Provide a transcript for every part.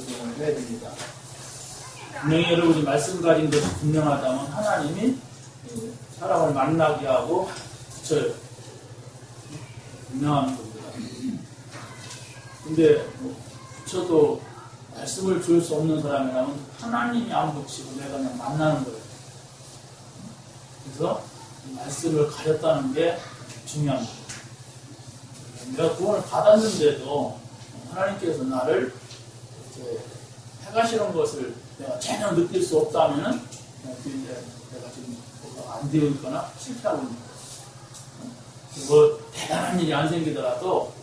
적용을 해야 됩니다. 분명히 여러분이 말씀 가진 것이 분명하다면 하나님이 사람을 만나게 하고 붙여요. 분명한 겁니다. 근데 붙여도 말씀을 줄 수 없는 사람이라면 하나님이 안 붙이고 내가 그냥 만나는 거예요. 그래서 말씀을 가졌다는 게 중요한 거예요. 내가 구원을 받았는데도 하나님께서 나를 이렇게 해가시는 것을 내가 전혀 느낄 수 없다면은 내가 지금 안 되어 있거나 실패하고 있는 거예요. 뭐 대단한 일이 안 생기더라도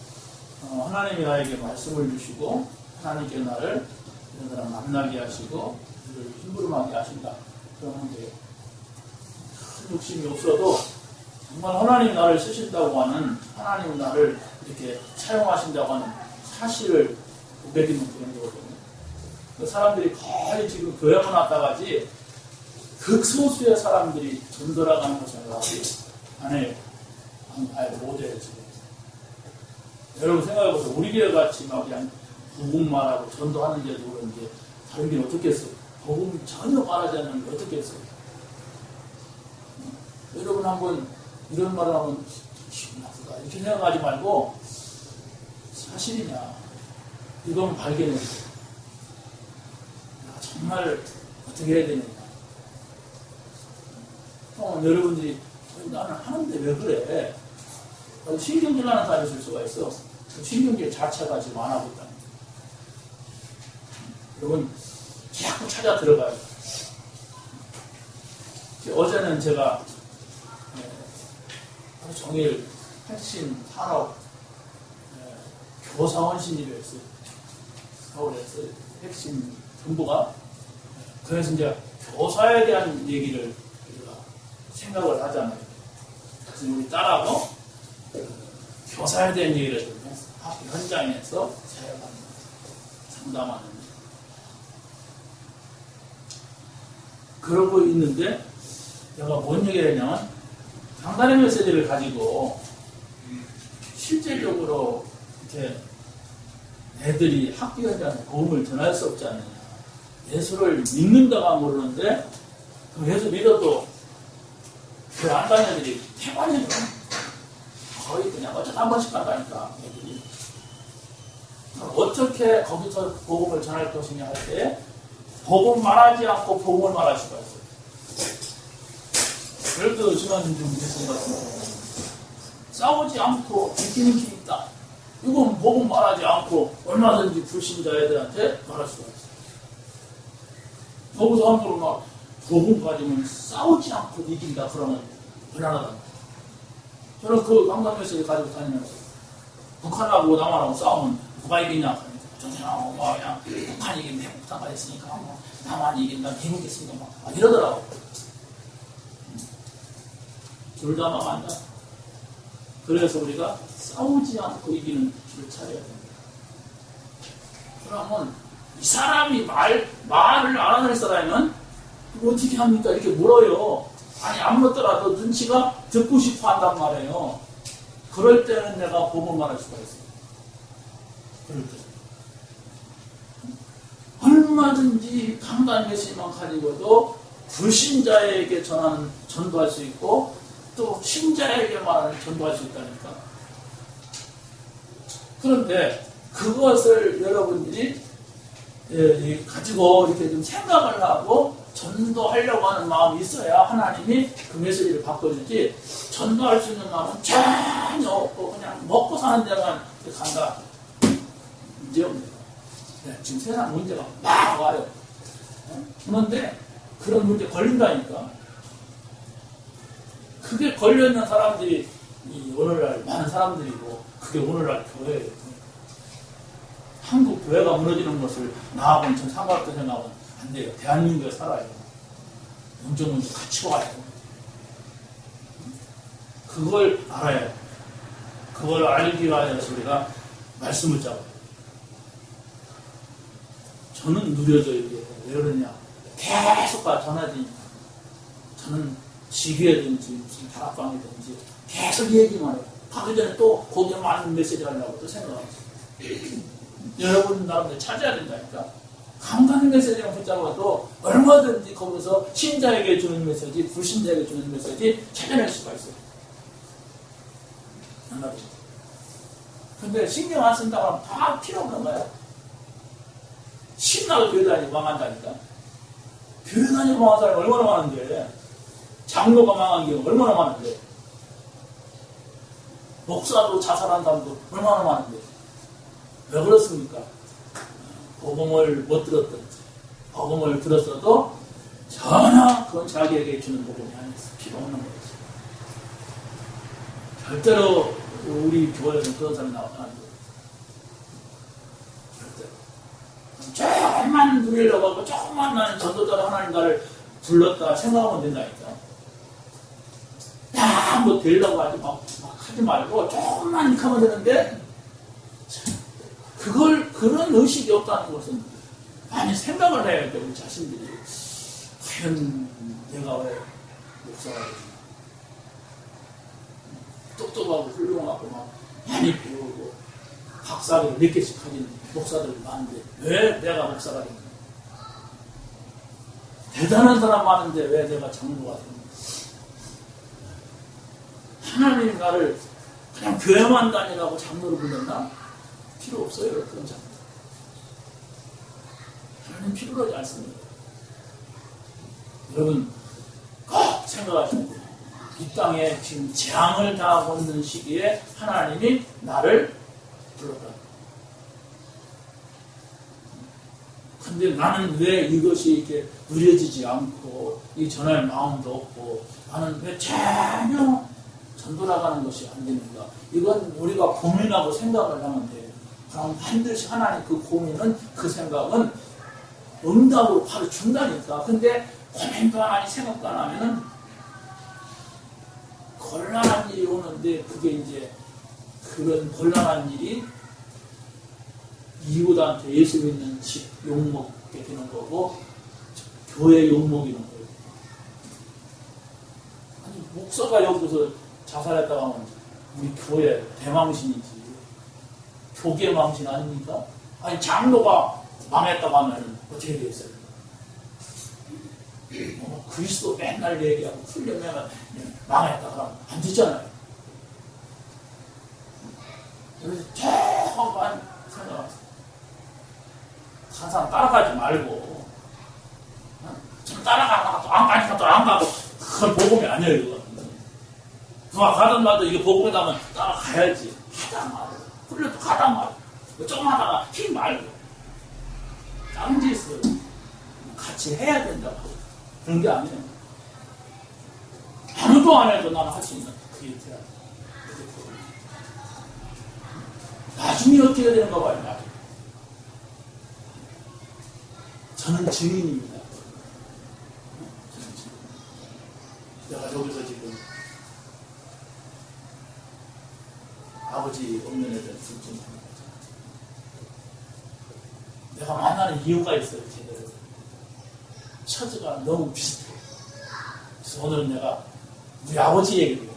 하나님이 나에게 말씀을 주시고 하나님께 나를 이런 사람 만나게 하시고 힘부름하게 하신다. 그러면 돼요. 큰 욕심이 없어도 정말 하나님 나를 쓰신다고 하는 하나님 나를 이렇게 사용하신다고 하는 사실을 매기는 그런 거거든요. 그 사람들이 거의 지금 교회만 왔다가지 극소수의 사람들이 전도라가는 것을 안 해요. 아예 못해요 지금. 여러분 생각해보세요. 우리 교회 같이 막 그냥 복음말하고 전도하는데도 그런지 다른 게 어떻게 했어요? 복음 전혀 말하지 않는 게 어떻게 했어요? 여러분 한번 이런 말을 하면 기분 나쁘다 이렇게 생각하지 말고 사실이냐 이건 발견해야 돼. 정말 어떻게 해야 되느냐. 여러분들이 나는 하는데 왜 그래? 신경질 나는 사람이 있을 수가 있어. 신경질 자체가 지금 안 하고 있다. 여러분 자꾸 찾아 들어가요. 어제는 제가 하루 종일 핵심 산업 교사원 신입을 했어요. 서울에서 핵심 정보가. 그래서 이제 교사에 대한 얘기를 우리가 생각을 하잖아요. 그래서 우리 딸하고 교사에 대한 얘기를 좀 했어요. 학교 현장에서 제가 상담하는. 그러고 있는데 내가 뭔 얘기를 했냐면 강단의 메시지를 가지고 실제적으로 이렇게 애들이 학교 현장에 복음을 전할 수 없지 않느냐. 예수를 믿는다가 모르는데 그 예수 믿어도 그 안 가는 애들이 태반이죠. 거의 그냥 어쩌다 한 번씩 간다니까 애들이. 어떻게 거기서 복음을 전할 것이냐 할 때 복음 말하지 않고 복음을 말할 수가 있어요. 예를 들어 지난주 말씀 같은 경우 싸우지 않고 지키는 길이 있다. 이건 복음 말하지 않고 얼마든지 불신자 애들한테 말할 수가 있어요. 거기서 함부로 막 복음 가지면 싸우지 않고 이긴다 그러면 불안하다. 저는 그 강단 메시지 가지고 다니면서 북한하고 남한하고 싸우면 누가 이기냐? 전쟁하고 그냥 북한이 이긴다, 북한가 있으니까 뭐 남한이 이긴다, 미국이 있으니까 막 이러더라고. 둘 다 막 안다. 그래서 우리가 싸우지 않고 이기는 길을 찾아야 됩니다. 그러면 이 사람이 말을 알아낼 사람은 어떻게 합니까? 이렇게 물어요. 아니 안 묻더라도 눈치가 듣고 싶어 한단 말이에요. 그럴 때는 내가 복음을 말할 수가 있어요. 그럴 때 얼마든지 강단 메시지만 가지고도 불신자에게 전도할 수 있고 또 신자에게만 전도할 수 있다니까. 그런데 그것을 여러분들이 가지고 이렇게 좀 생각을 하고 전도하려고 하는 마음이 있어야 하나님이 그 메시지를 바꿔주지, 전도할 수 있는 마음은 전혀 없고 그냥 먹고 사는 데만 간다. 문제 없네요. 지금 세상 문제가 막 와요. 그런데 그런 문제 걸린다니까. 그게 걸려있는 사람들이 오늘날 많은 사람들이고 그게 오늘날 교회예요. 한국 교회가 무너지는 것을 나하고는 전 상관없다 생각하면 안 돼요. 대한민국에 살아요. 문제 같이 와요. 그걸 알아야 해요. 그걸 알기 위해서 우리가 말씀을 잡아요. 저는 누려져요. 이게 왜 그러냐. 계속 전하지. 저는 지교회든지 무슨 다락방이든지 계속 얘기만 해요. 가기 전에 또 거기에 맞는 메시지 하려고 또 생각하고 있어요. 여러분 나름대로 찾아야 된다니까. 강단 메시지랑 붙잡아도 얼마든지 거기서 신자에게 주는 메시지, 불신자에게 주는 메시지 찾아낼 수가 있어요. 근데 신경 안 쓴다고 하면 다 필요 없는 거야. 신나도 교회 다니고 망한다니까. 교회 다니고 망한 사람이 얼마나 많은데. 장로가 망한 경우 얼마나 많은데. 목사도 자살한 사람도 얼마나 많은데. 왜 그렇습니까? 복음을 못 들었든지 복음을 들었어도 전혀 그건 자기에게 주는 복음이 아니었어. 필요 없는 거지. 절대로 우리 교회에서는 그런 사람이 나오면 안 돼. 절대로. 조금만 누리려고 하고 조금만 나는 전도자로 하나님 나를 불렀다 생각하면 된다니까. 뭐 되려고 하지 막 하지 말고 조금만 이렇게 하면 되는데 그런 의식이 없다는 것은 많이 생각을 해야 돼. 우리 자신들이 과연 내가 왜 목사가 되나, 똑똑하고 훌륭하고 막 많이 배우고 박사를 몇 개씩 가진 목사들이 많은데 왜 내가 목사가 되나, 대단한 사람 많은데 왜 내가 장로가 되나. 하나님이 나를 그냥 교회만 다니라고 장로를 불렀나? 필요 없어요. 그런 장로. 하나님 필요하지 않습니다. 여러분 꼭 생각하시면 돼요. 이 땅에 지금 재앙을 당하고 있는 시기에 하나님이 나를 불렀다. 근데 나는 왜 이것이 이렇게 누려지지 않고 이 전할 마음도 없고 나는 왜 전혀 전도 나가는 것이 안 되는가? 이건 우리가 고민하고 생각을 하면 돼요. 그럼 반드시 하나님 그 고민은, 그 생각은 응답으로 바로 준다니까. 근데 고민도 안 하니 생각도 안 하면은 곤란한 일이 오는데, 그게 이제 그런 곤란한 일이 이웃한테 예수 믿는 집 욕먹게 되는 거고 교회 욕먹이는 거예요. 아니 목사가 여기서 자살했다고 하면 우리 교회 대망신이지. 교계 망신 아닙니까? 아니 장로가 망했다고 하면 어떻게 되겠어요? 그리스도 맨날 얘기하고 풀려면 망했다 그러면 안 되잖아요. 그래서 조금만 생각하세요. 항상 따라가지 말고, 좀 따라가다가 또 안 가니까 또 안 가고, 그건 복음이 아니에요. 이거. 누가 가든 말든 이게 복음이 나면 따라가야지. 하다 말고, 풀려도 가다 말고, 조금 하다가 힘 말고, 딴 짓을 같이 해야 된다고. 그런 게 아니에요. 아무도 안 해도 나는 할 수 있는 그게 돼야 돼. 나중에 어떻게 되는가 봐요, 나중에. 저는 증인입니다. 내가 여기서 지금 아버지 없는 애들 둘째 하는 거죠. 내가 만나는 이유가 있어요, 제대로. 처지가 너무 비슷해. 그래서 오늘은 내가 우리 아버지 얘기를 해요.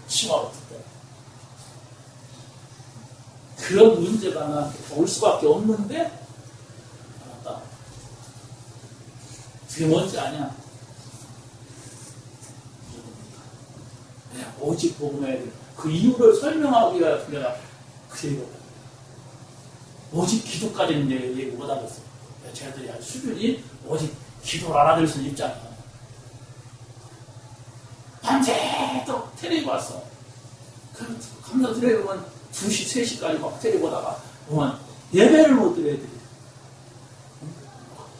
치마로 듣다. 그런 문제가 나한테 올 수밖에 없는데 알았다. 그게 뭔지 아냐? 오직 복음해야 돼. 그 이유를 설명하기 위해서 내가 그 얘기를 해요. 오직 기도까지는 얘기 못하겠어요. 쟤들이 아주 수준이 오직 기도를 알아들을 수 있잖아. 밤새도록 테레비 봤어. 그럼 감사 드려야 보면 2시, 3시까지 막 테레비 보다가 보면 예배를 못 드려야 돼.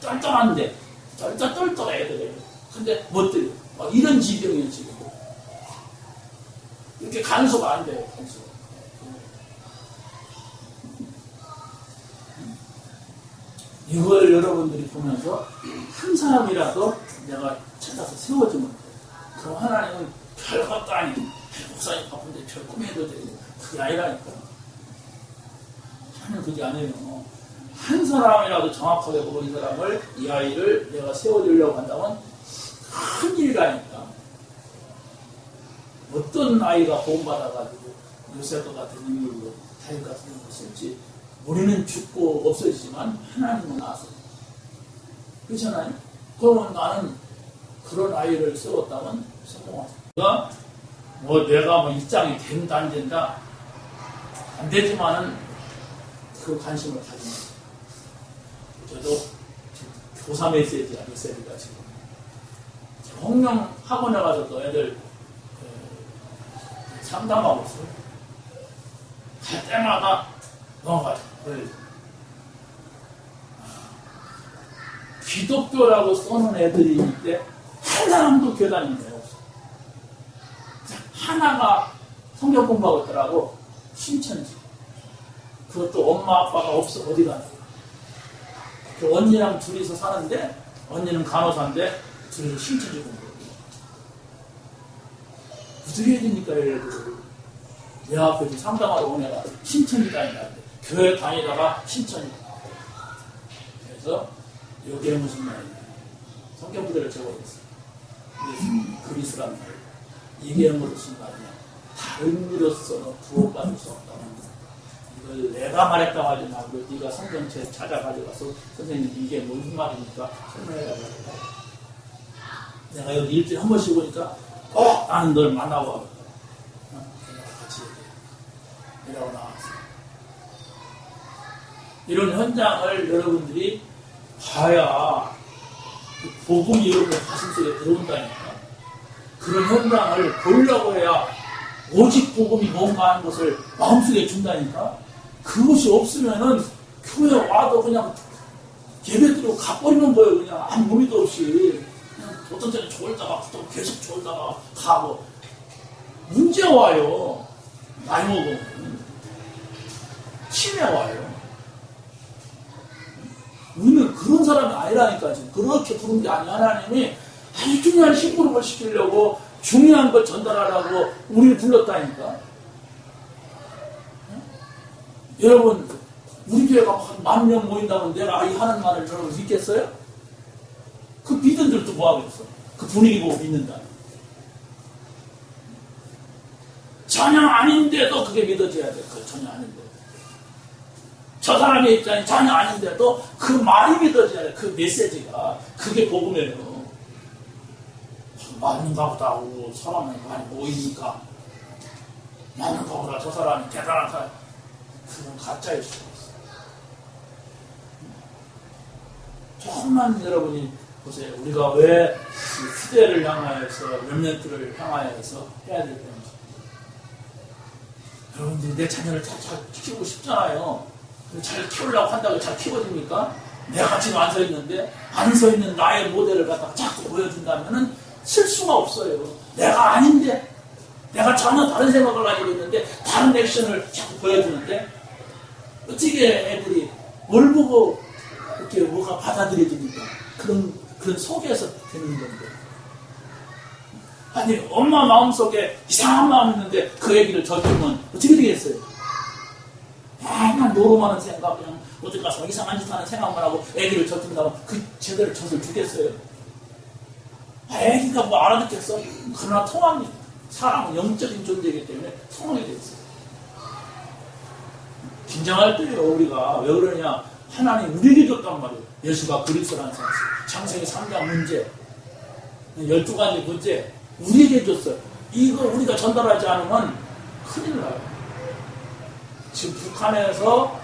똘똘한데, 똘똘해야 돼. 근데 못 드려. 이런 지경이에요, 지금. 이렇게 간소가 안 돼요, 간소. 이걸 여러분들이 보면서 한 사람이라도 내가 찾아서 세워주면 돼. 그럼 하나님은 별것도 아닌, 목사님 바쁜데 별 꿈에도 되고, 그게 아니라니까. 하나님 그게 아니에요. 한 사람이라도 정확하게 보고 이 사람을, 이 아이를 내가 세워주려고 한다면 큰 일이라니까. 어떤 아이가 보험받아가지고 요셉과 같은 인물로 다윗 같은 인물로 쓸지 우리는 죽고 없어지지만 하나님은 나서 그렇잖아요. 그러면 나는 그런 아이를 세웠다면 성공하죠. 내가 입장이 된다 안 된다 안 되지만은 그 관심을 가지는 거죠. 저도 교사 메시지야 메시지가 지금 홍명 학원에 가서도 애들 상담하고 있어요. 갈 때마다 넘어가죠. 기독교라고 써놓은 애들이 있는데 한 사람도 교회 다니는 거예요. 하나가 성경 공부하고 있더라고. 신천지. 그것도 엄마 아빠가 없어 어디 가나. 그 언니랑 둘이서 사는데 언니는 간호사인데 둘이서 신천지 공부해요. 어떻게 해야 됩니까? 얘네들. 내 앞에 좀 상담하러 온 애가 신천지 다니는데 교회 다니다가 신천지. 그래서 여기에 무슨 말이냐. 성경 구절을 적어줬어요. 그리스라는 말. 이게 무슨 말이냐. 다른 이로서는 구원받을 수 없다는 거. 이걸 내가 말했다고 하지 말고 네가 성경책 찾아가지고 가서 선생님 이게 무슨 말입니까? 설명해달라고. 내가 여기 일주일에 한 번씩 오니까 나는 널 만나고 하거든. 같이 얘기해. 이라고 나왔어요. 이런 현장을 여러분들이 봐야 복음이 여러분의 가슴속에 들어온다니까. 그런 현장을 보려고 해야 오직 복음이 뭔가 하는 것을 마음속에 준다니까. 그것이 없으면은 교회 와도 그냥 예배 드리고 가버리는 거예요. 그냥 아무 의미도 없이. 그냥 어떤 때는 졸다가 또 계속 졸다가 가고. 문제 와요. 나이 먹으면. 치매 와요. 우리는 그런 사람이 아니라니까. 지금 그렇게 부른 게 아니야. 하나님이 아주 중요한 심부름을 시키려고 중요한 걸 전달하라고 우리를 불렀다니까. 여러분 우리 교회가 한 10,000명 모인다면 내가 이 하는 말을 여러분 믿겠어요? 그 믿은들도 뭐하겠어. 그 분위기 보고 믿는다. 전혀 아닌데도 그게 믿어져야 돼. 그 전혀 아닌데. 저 사람의 입장이 전혀 아닌데도 그 말이 믿어져야 돼. 그 메시지가. 그게 복음이에요. 맞는가 보다 하고 사람이 많이 모이니까 맞는가 보다 저 사람이 대단한 사람. 그건 가짜일 수가 있어요. 조금만 여러분이 보세요. 우리가 왜 시대를 향하여서 렘넌트를 향하여서 해야 될 건지. 여러분들이 내 자녀를 잘 키우고 싶잖아요. 잘 키우려고 한다고 잘 키워집니까? 내가 지금 안 서 있는데 안 서 있는 나의 모델을 갖다가 자꾸 보여준다면은 쓸 수가 없어요. 내가 아닌데 내가 전혀 다른 생각을 가지고 있는데 다른 액션을 자꾸 보여주는데 어떻게 애들이 뭘 보고 이렇게 뭐가 받아들여집니까? 그런 속에서 되는 건데. 아니 엄마 마음속에 이상한 마음이 있는데 그 애기를 젖으면 어떻게 되겠어요? 맨날 노름하는 생각 그냥 어디 가서 이상한 짓 하는 생각만 하고 애기를 젖은다면 그 제대로 젖을 주겠어요? 애기가 뭐 알아듣겠어? 그러나 통합니다. 사람은 영적인 존재이기 때문에 통하게 돼 있어요. 긴장할 때요 우리가 왜 그러냐. 하나님 우리에게 줬단 말이에요. 예수가 그리스도라는 사실. 창세기 3장 문제 12가지 문제 우리에게 줬어요. 이거 우리가 전달하지 않으면 큰일 나요. 지금 북한에서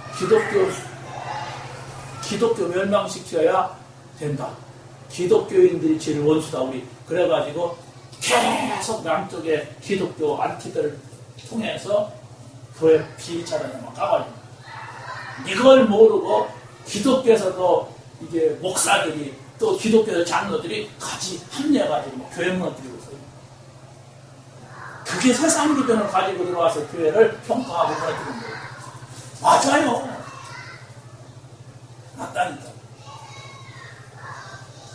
기독교 멸망시켜야 된다. 기독교인들이 제일 원수다 우리. 그래가지고 계속 남쪽의 기독교 안티들을 통해서 교회 비차단에만 까발립니다. 이걸 모르고 기독교에서도 이게 목사들이 또 기독교 장로들이 같이 합류해가지고 교회 무너뜨리고 있어요. 그게 세상 기준을 가지고 들어와서 교회를 평가하고 무너뜨리는 거예요. 맞아요. 맞다니까.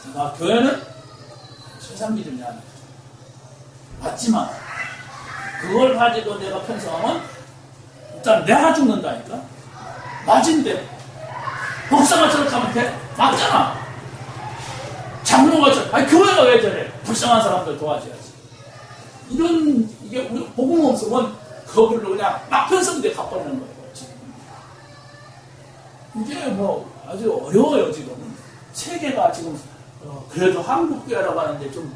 그러니까 교회는 세상 기준이 아니야. 맞지만 그걸 가지고 내가 편성하면 일단 내가 죽는다니까. 맞은데 목사가 저렇게 하면 돼? 맞잖아. 장로가 저렇게. 아니 교회가 왜 저래? 불쌍한 사람들 도와줘야지. 이런 이게 우리 복음 없으면 거기로 그냥 막 편성돼 가버리는 거예요. 지금. 이게 뭐 아주 어려워요 지금. 세계가 지금 그래도 한국교회라고 하는데 좀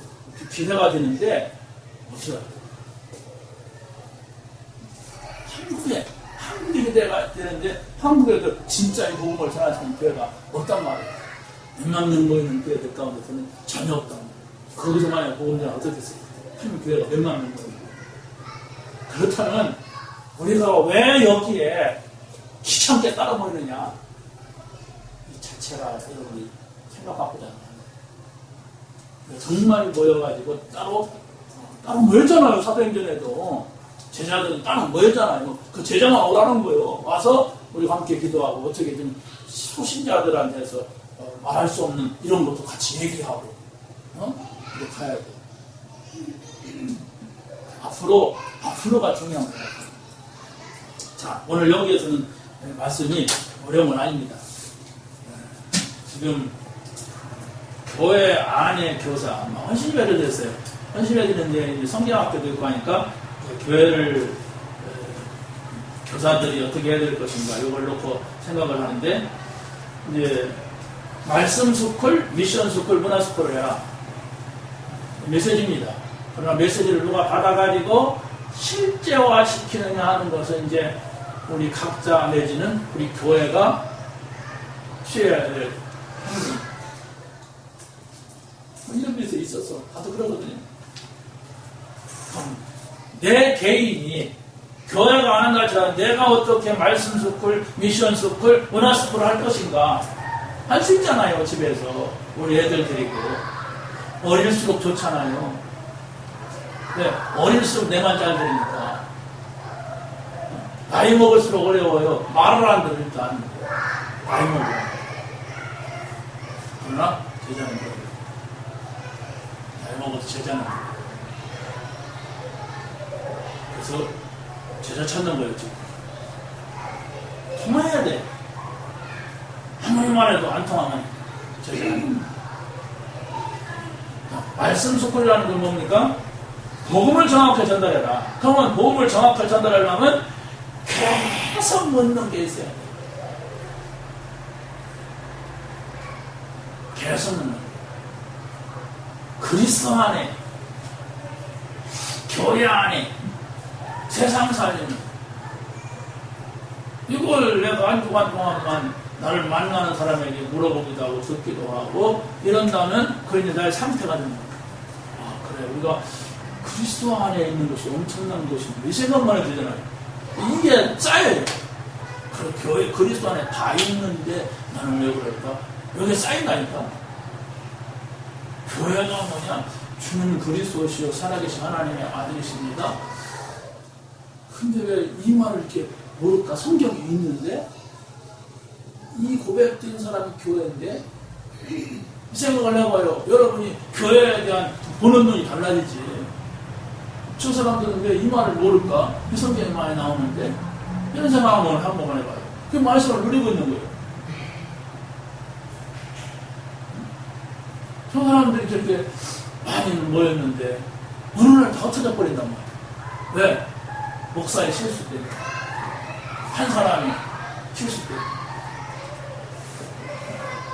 기대가 되는데 어쩌다 한국이 기대가 되는데 한국에도 진짜 이 복음을 전하시는 교회가 없단 말이에요. 몇만 명 모이는 교회들 가운데서는 전혀 없단 말이에요. 거기서 만약 복음 전하 어떻게 했어요? 한 교회가 몇만 명 모이고 그렇다면 우리가 왜 여기에 귀찮게 따라 모이느냐 이 자체가 여러분이 생각하고자 정말 모여가지고 따로 모였잖아요. 사도행전에도 제자들은 따로 모였잖아요. 그 제자만 오라는 거예요. 와서 우리가 함께 기도하고 어떻게든 소신자들한테서 말할 수 없는 이런 것도 같이 얘기하고 이렇게 가야 돼. 앞으로가 중요한 거예요. 자, 오늘 여기에서는 말씀이 어려운 건 아닙니다. 지금 교회 안에 교사, 헌신이 배려됐어요. 헌신이 배려됐는데 성경학교도 있고 하니까 교회를 교사들이 어떻게 해야 될 것인가 이걸 놓고 생각을 하는데 이제 말씀 스쿨, 미션 스쿨, 문화 스쿨을 해라. 메시지입니다. 그러나 메시지를 누가 받아가지고 실제화시키느냐 하는 것은 이제 우리 각자 내지는 우리 교회가 취해야 될 행동. 이런 데서 있어서 다들 그러거든요. 내 개인이 교회가 하는 것처럼 내가 어떻게 말씀 스쿨, 미션 스쿨, 문화 스쿨을 할 것인가 할 수 있잖아요. 집에서 우리 애들 데리고 어릴수록 좋잖아요. 네, 어릴수록 내만 잘 들으니까 나이 먹을수록 어려워요. 말을 안 들을 일단 나이 먹어요. 그러나 제자는 그래요. 나이 먹어도 제자는 그래요. 그래서 제자 찾는 거예요. 지금 통해야 돼. 아무리만 해도 안 통하면 제자는 말씀 스쿨이라는 건 뭡니까? 복음을 정확하게 전달해라. 그러면 복음을 정확하게 전달하려면 계속 묻는 게 있어야 돼. 계속 묻는 거. 그리스도 안에, 교회 안에, 세상 살리는 이걸 내가 한 주간 동안만 나를 만나는 사람에게 물어보기도 하고 듣기도 하고 이런다면 그게 나의 상태가 되는 거야. 아, 그래. 우리가 그리스도 안에 있는 것이 엄청난 것인데 이 생각만 해도 되잖아요. 이게 쌓여요. 그 교회 그리스도 안에 다 있는데 나는 왜 그럴까? 여기에 쌓인다니까. 교회가 뭐냐? 주는 그리스도시요 살아계신 하나님의 아들이십니다. 근데 왜 이 말을 이렇게 모를까? 성경이 있는데 이 고백된 사람이 교회인데 이 생각을 해봐요. 여러분이 교회에 대한 보는 눈이 달라지지. 저 사람들은 왜 이 말을 모를까? 이 성경이 많이 나오는데 이런 생각을 한 번만 해봐요. 그 말씀을 누리고 있는 거예요. 저 사람들이 저렇게 많이 모였는데 어느 날 다 흩어져 버린단 말이에요. 왜? 목사의 실수 때문에. 한 사람이 실수 때문에.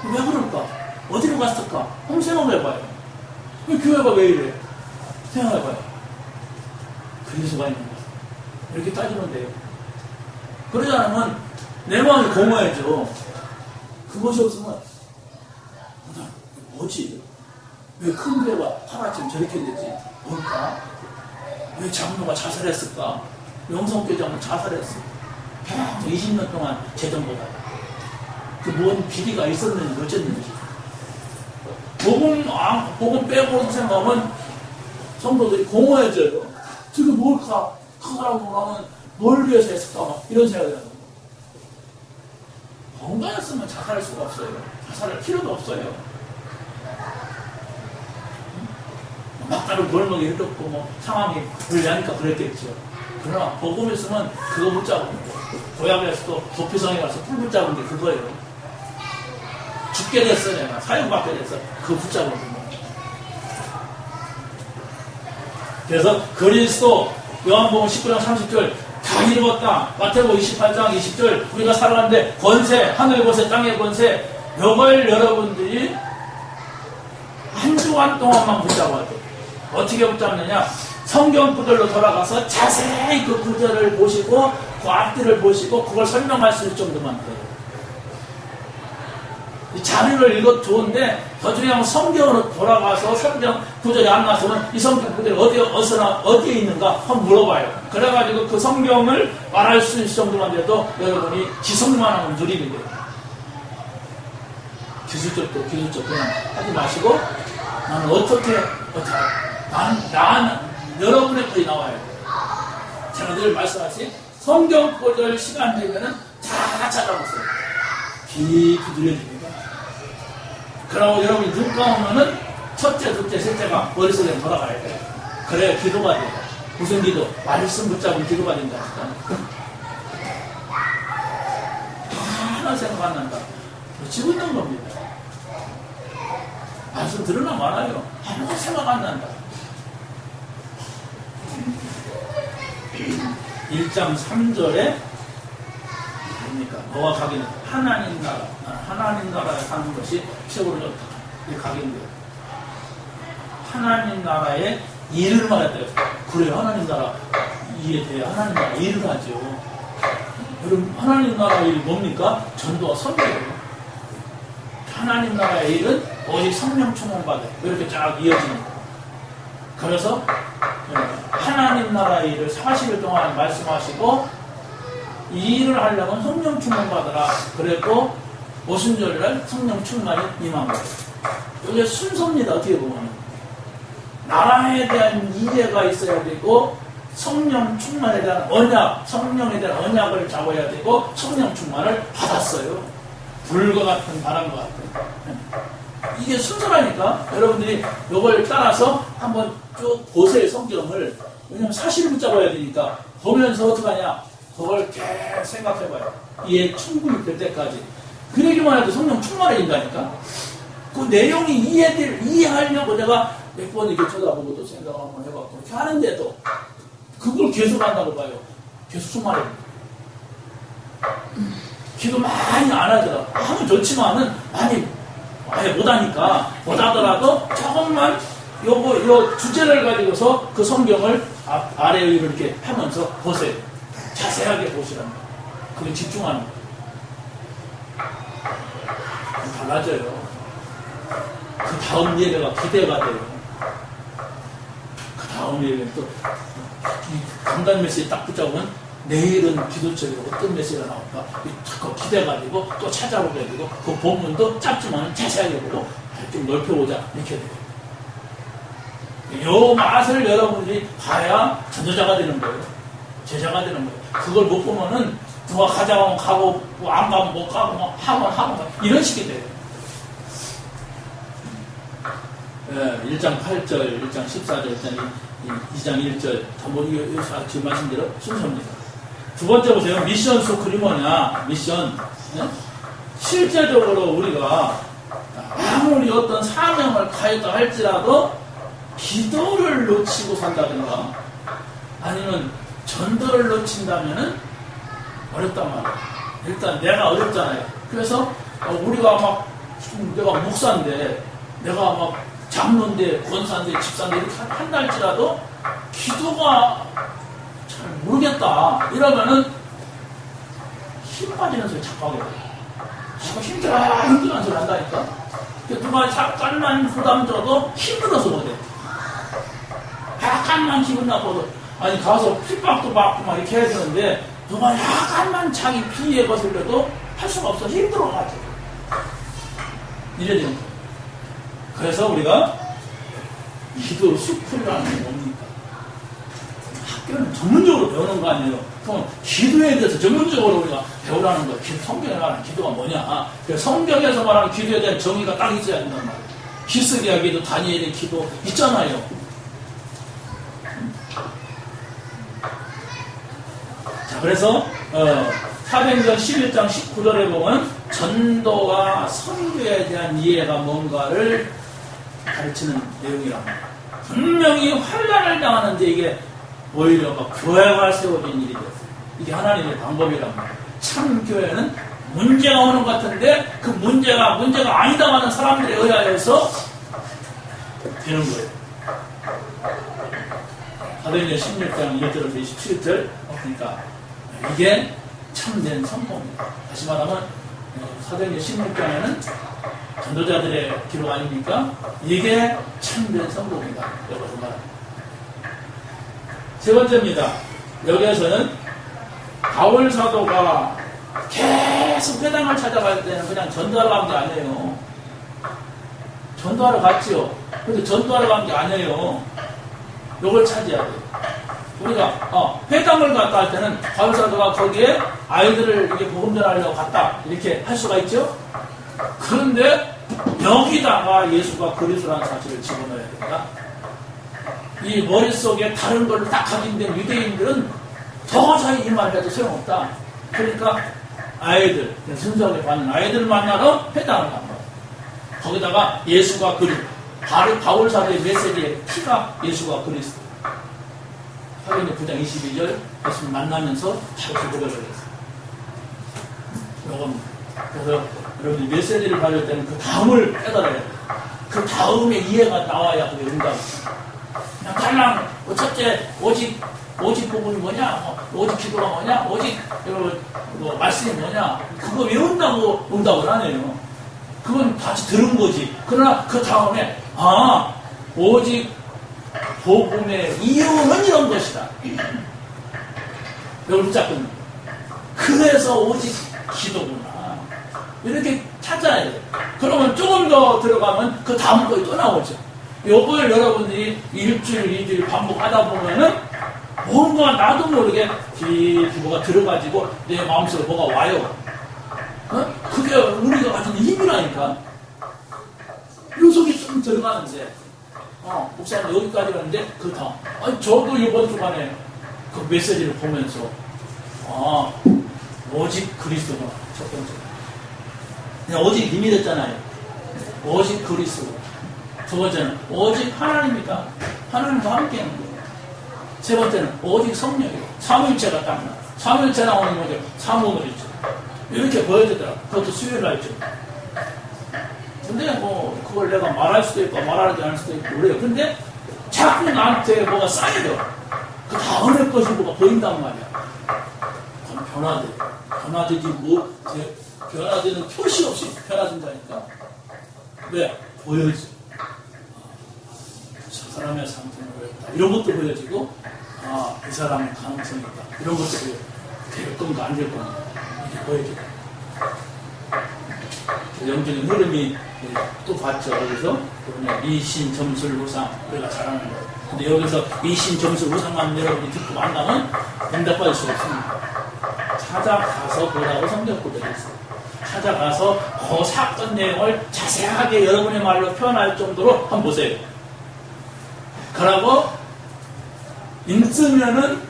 왜 그럴까? 어디로 갔을까? 한번 생각해봐요. 그 교회가 왜 이래? 생각해봐요. 그리스도가 있는 거예요. 이렇게 따지면 돼요. 그러지 않으면 내 마음이 공허해져. 그것이 없으면 뭐지? 왜 큰 교회가 하나쯤 저렇게 되지? 뭘까? 왜 장로가 자살했을까? 영성교장은 자살했어. 20년 동안 재정보다 그 뭔 비리가 있었는지 어쨌는지 복음 빼고 생각하면 성도들이 공허해져요. 저게 뭘까? 그 사람으로 가면 뭘 위해서 했을까? 이런 생각이 들어요. 건강했으면 자살할 수가 없어요. 자살할 필요도 없어요. 막다른 골목이 흐렸고 뭐 상황이 불리하니까 그랬겠죠. 그러나 복음이 있으면 그거 붙잡은 거예요. 고향에서도 도피성에 가서 풀 붙잡은 게 그거예요. 죽게 됐어. 내가 사형받게 됐어. 그거 붙잡은 거예요. 그래서 그리스도 요한복음 19장 30절 다 이루었다. 마태복음 28장 20절 우리가 살아가는데 권세, 하늘의 권세, 땅의 권세, 이걸 여러분들이 한 주간 동안만 붙잡아야 돼. 어떻게 붙잡느냐? 성경 구절로 돌아가서 자세히 그 구절을 보시고 그 앞뒤를 보시고 그걸 설명할 수 있을 정도만 돼요. 이 자료를 읽어도 좋은데 더 중요한 건 성경으로 돌아가서 성경 구절이 안 나서면 이 성경 구절이 어디에 있는가 한번 물어봐요. 그래가지고 그 성경을 말할 수 있을 정도만 돼도 여러분이 지성만 하면 누리게 돼요. 기술적도 기술적 그냥 하지 마시고 나는 어떻게 나는 여러분의 글이 나와야 돼요. 제가 늘 말씀하신 성경 구절 시간 되면은 다 찾아보세요. 깊이 들려줍니다. 그러고 여러분이 눈 감으면은 첫째, 둘째, 셋째가 머릿속에 돌아가야 돼요. 그래야 기도가 돼요. 무슨 기도? 말씀 붙잡은 기도가 된다니까. 하나 생각 안 난다. 지고 있는 겁니다. 말씀 들으나 말아요. 아무것도 생각 안 난다. 1장 3절에 뭡니까? 너와 가기는 하나님 나라, 하나님 나라에 사는 것이 최고로 좋다. 이게 각인데요. 하나님 나라의 일을 말했대요. 그래요, 하나님 나라 이에 대해 하나님 나라 일을 하죠. 여러분, 하나님 나라 일이 뭡니까? 전도와 선교예요. 하나님 나라의 일은 오직 성령 충만받아 이렇게 쫙 이어지는 거예요. 그래서 하나님 나라의 일을 40일 동안 말씀하시고 이 일을 하려면 성령 충만 받으라 그랬고 오순절날 성령 충만이 임한 거예요. 이게 순서입니다. 어떻게 보면 나라에 대한 이해가 있어야 되고 성령 충만에 대한 언약, 성령에 대한 언약을 잡아야 되고 성령 충만을 받았어요. 불과 같은 바람과 같은 이게 순서라니까. 여러분들이 이걸 따라서 한번 쭉 보세요. 성경을. 왜냐면 사실을 붙잡아야 되니까 보면서 어떡하냐 그걸 계속 생각해봐요. 이해 충분히 될 때까지. 그러기만 해도 성령 충만해진다니까. 그 내용이 이해하려고 내가 몇 번 이렇게 쳐다보고 또 생각 한번 해봤고 이렇게 하는데도 그걸 계속 한다고 봐요. 계속 충만해집니다. 기도 많이 안 하더라. 하면 좋지만은 많이 아예 못하니까 못하더라도 조금만 요 주제를 가지고서 그 성경을 아래 위로 이렇게 하면서 보세요. 자세하게 보시라는 거예요. 그게 집중하는 거예요. 달라져요. 그 다음 예배가 기대가 돼요. 그 다음 예배는 또 이 강단 메시지 딱 붙잡으면 내일은 기도처리로 어떤 메시지가 나올까 자꾸 기대가 되고 또 찾아보게 되고 그 본문도 짧지만 자세하게 보고 좀 넓혀보자 이렇게 돼요. 요 맛을 여러분들이 봐야 전도자가 되는 거예요. 제자가 되는 거예요. 그걸 못 보면은 누가 가자고 하면 가고 뭐 안 가면 못 가고 뭐 하면 이런 식이 돼요. 1장 8절, 1장 14절, 2장 1절 전부 지금 말씀대로 순서입니다. 두 번째 보세요. 미션 소클이 뭐냐? 미션. 실제적으로 우리가 아무리 어떤 사명을 가졌다 할지라도 기도를 놓치고 산다든가 아니면 전도를 놓친다면은 어렵단 말이에요. 일단 내가 어렵잖아요. 그래서 우리가 막 내가 목사인데 내가 막 장로인데 권사인데 집사인데 이렇게 한다 할지라도 기도가 잘 모르겠다 이러면은 힘 빠지는 소리 자꾸 하게 돼요. 자꾸 힘들어 소리 한다니까. 누가 약간만 부담 줘도 힘들어서 못해. 약간만 기분 나빠도 아니 가서 핍박도 받고 막 이렇게 해야 되는데 누가 약간만 자기 피해 거슬려도 할 수가 없어. 힘들어가지고 이래야 되는 거예요. 그래서 우리가 기도 스쿨이라는 게 뭡니까? 학교는 전문적으로 배우는 거 아니에요. 그럼 기도에 대해서 전문적으로 우리가 배우라는 거예요. 성경에 말하는 기도가 뭐냐? 성경에서 말하는 기도에 대한 정의가 딱 있어야 된단 말이에요. 히스기야 기도, 다니엘의 기도 있잖아요. 자, 그래서 사도행전 11장 19절에 보면 전도와 선교에 대한 이해가 뭔가를 가르치는 내용이랍니다. 분명히 환난을 당하는데 이게 오히려 막 교회가 세워진 일이 됐어요. 이게 하나님의 방법이란 말이에요. 참 교회는 문제가 오는 것 같은데 그 문제가 아니다고 하는 사람들에 의하여서 되는 거예요. 사도행전 16장 1절에서 27절 그러니까 이게 참된 성공입니다. 다시 말하면 사도행전 16장에는 전도자들의 기록 아닙니까? 이게 참된 성공이다. 여기서 말합니다. 세 번째입니다. 여기에서는 바울 사도가 계속 회당을 찾아갈 때는 그냥 전도하러 간 게 아니에요. 전도하러 갔지요. 근데 전도하러 간 게 아니에요. 요걸 찾아야 돼요. 우리가 회당을 갔다 할 때는 바울 사도가 거기에 아이들을 이렇게 복음 전하려고 갔다 이렇게 할 수가 있죠. 그런데 여기다가 예수가 그리스도라는 사실을 집어넣어야 된다. 이 머릿속에 다른 걸 딱 가진 된 유대인들은 도저히 이 말을 해도 소용없다. 그러니까 아이들, 순수하게 받는 아이들을 만나러 회당을 간 거예요. 거기다가 예수가 그리스도, 바울 사도의 메시지의 키가 예수가 그리스도. 사도행전 9장 22절 예수를 만나면서 바로 고백을 했어요. 그래서 여러분이 메시지를 받을 때는 그 다음을 깨달아야 돼요. 그 다음에 이해가 나와야 그게 응답이에요. 그냥 달랑 첫째 오직 복음이 뭐냐, 오직 기도가 뭐냐, 오직 말씀이 뭐냐, 그거 외운다고 응답을 안 해요. 그건 같이 들은 거지. 그러나 그 다음에 오직 복음의 이유는 이런 것이다. 이걸 붙잡고 그래서 오직 기도구나. 이렇게 찾아야 돼요. 그러면 조금 더 들어가면 그 다음 거에 또 나오죠. 요걸 여러분들이 일주일, 2주일 반복하다 보면은 뭔가 나도 모르게 뭐가 들어가지고 내 마음속에 뭐가 와요. 그게 우리가 가진 힘이라니까. 요속이 좀 들어가는데, 목사님 여기까지 가는데 그 다음. 저도 이번 주간에 그 메시지를 보면서 오직 그리스도가 첫 번째. 그냥 오직 님이 됐잖아요. 오직 그리스도. 두 번째는 오직 하나님이다. 하나님과 함께 하는 거예요. 세 번째는 오직 성령이에요. 삼위일체가 딱 나. 삼위일체 나오는 거죠. 삼위일 있죠. 이렇게 보여주더라고요. 그것도 수요일 날 있죠. 근데 그걸 내가 말할 수도 있고 말하지 않을 수도 있고 그래요. 근데 자꾸 나한테 뭐가 쌓여요. 그 다음에 것이 뭐가 보인단 말이야. 그럼 변화되지 변화되는 표시 없이 변화된다니까. 왜? 보여지. 저 사람의 상태는 그랬다. 이런 것도 보여지고, 이 사람의 가능성이 있다. 이런 것도 보여지고, 될 건가 안 될 건가. 이렇게 보여지고. 영적인 흐름이 또 봤죠. 여기서 미신, 점술, 우상 우리가 잘하는 거예요. 근데 여기서 미신, 점술, 우상만 여러분이 듣고 만나면 응답받을 수가 없습니다. 찾아가서 보라고 성경 구절이 있어요. 찾아가서 그 사건 내용을 자세하게 여러분의 말로 표현할 정도로 한번 보세요. 그러고 읽으면은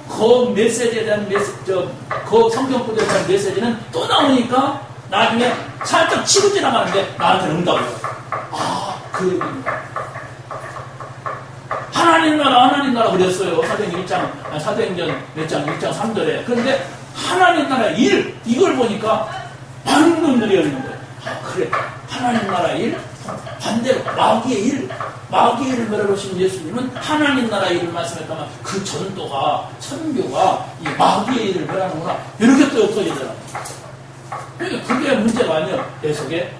그 메시지에 대한 그 성경 구절에 대한 메시지는 또 나오니까 나중에 살짝 치고 지나가는데 나한테는 응답을 해요. 그 얘기입니다. 하나님 나라 그랬어요. 사도행전 몇 장 1장 3절에. 그런데 하나님 나라 일 이걸 보니까 많은 놈들이 열리는 거예요. 그래 하나님 나라 일 반대로 마귀의 일을 멸하신 예수님은 하나님 나라 일을 말씀했다면 그 전도가 선교가 이 마귀의 일을 멸하는구나 이렇게 또 엮어지더라고요. 그러니까 그게 문제가 아니에요. 계속해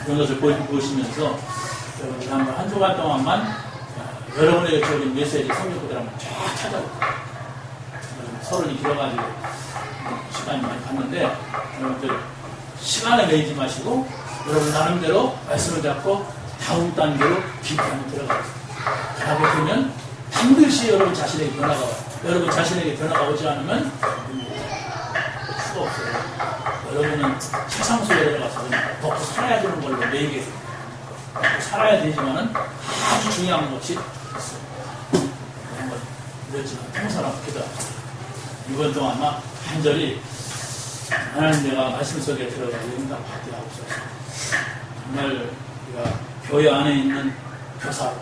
이런 것을 보시면서 여러분이 한번 한 주간 동안만 여러분에게 주어진 메시지 성경구들 한번 쫙 찾아보세요. 서론이 길어가지고 시간이 많이 갔는데 여러분들 시간에 매이지 마시고 여러분 나름대로 말씀을 잡고 다음 단계로 깊이 한번 들어가겠습니다. 그러고 보면 반드시 여러분 자신에게 변화가 와요. 여러분 자신에게 변화가 오지 않으면 수가 없어요. 여러분은 세상 속에 들어가서 먹고 살아야 되는 걸로 매이게 먹고 살아야 되지만은 아주 중요한 것이 있어요. 한번 늦지만 통사람 기도합시다. 이번 동안 아마 간절히 하나님 내가 말씀 속에 들어가서 응답받게 하옵소서. 정말 우리가 교회 안에 있는 교사로,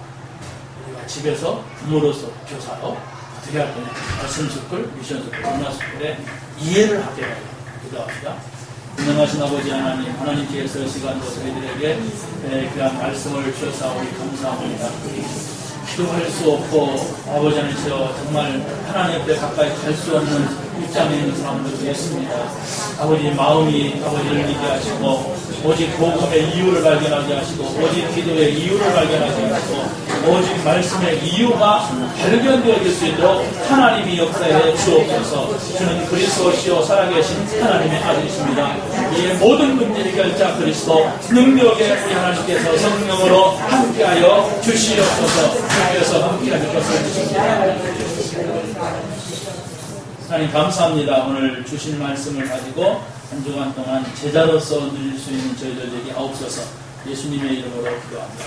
우리가 집에서 부모로서 교사로 어떻게 할 거냐. 말씀 스쿨, 미션 스쿨, 문화 스쿨에 이해를 하게 해요. 기도합시다. 운명하신 아버지 하나님, 하나님께서 시간도 저희들에게 귀한 말씀을 주셔서 우리 감사합니다. 기도할 수 없고 아버지 하나님께서 정말 하나님 앞에 가까이 갈 수 없는 입장에 있는 사람들도 있습니다. 아버지 마음이 아버지를 이기게 하시고 오직 복음의 이유를 발견하게 하시고 오직 기도의 이유를 발견하게 하시고 오직 말씀의 이유가 발견되어질 수 있도록 하나님이 역사에 주옵소서. 주는 그리스도시요 살아계신 하나님의 아들이십니다. 이 모든 문제 해결자 그리스도 능력의 우리 하나님께서 성령으로 함께하여 주시옵소서. 주께서 함께하여 주십니다. 하나님 감사합니다. 오늘 주신 말씀을 가지고 한 주간 동안 제자로서 누릴 수 있는 저희들에게 하옵소서. 예수님의 이름으로 기도합니다.